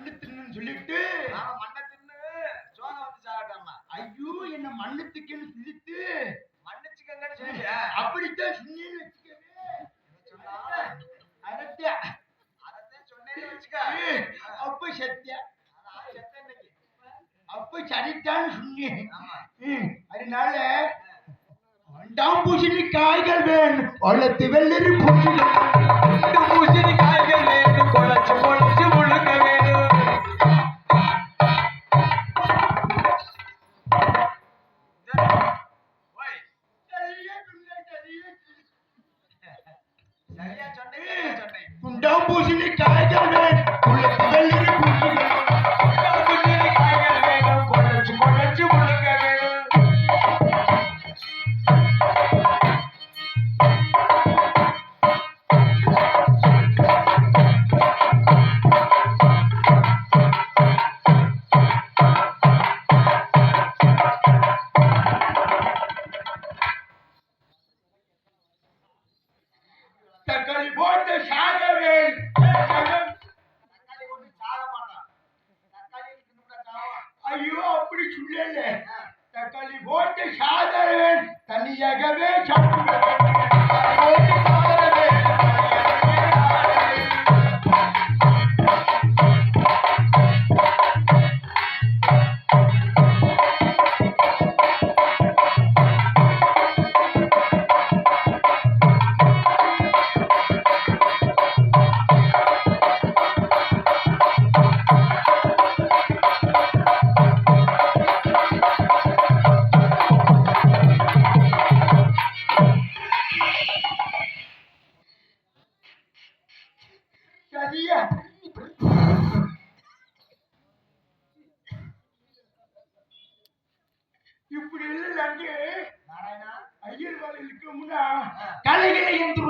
மண்ணு தின்னு சொல்லிட்டு மண்ணை தின்னு சோகம் வந்து சாப்பிட்டாமா. ஐயோ என்ன மண்ணுத்துக்குன்னு சொல்லிட்டு மன்னிச்சுக்கங்கன்னு சொல்லி அப்படித்தான் சொன்னேன்னு வச்சுக்கவே. அதத்தான் சொன்னேன்னு வச்சுக்க. அப்ப சத்தியா செத்த இன்னைக்கு அப்ப சரித்தான்னு சொன்னேன். அதனால பூசணி காய்கள் வேணும் வளர்த்து வெள்ளரி பூசணி காய்கள் வேணும் குழச்சு குழச்சு முழுக்க வேணும். பூசணி காய்கள் வேணும் குழச்சு வெள்ளரி பூசணி காய்கள் வேணும் குழச்சு குழச்சு முழுக்க வேணும். தக்காளி போட்டு சாக வேணும். ஐயோ அப்படி சொல்லல. தக்காளி போட்டு சாதரவேன் தனியாகவே சரியா இப்படி இல்லைங்க ஐயர் வேலைக்கு முன்னா கலைகளை என்று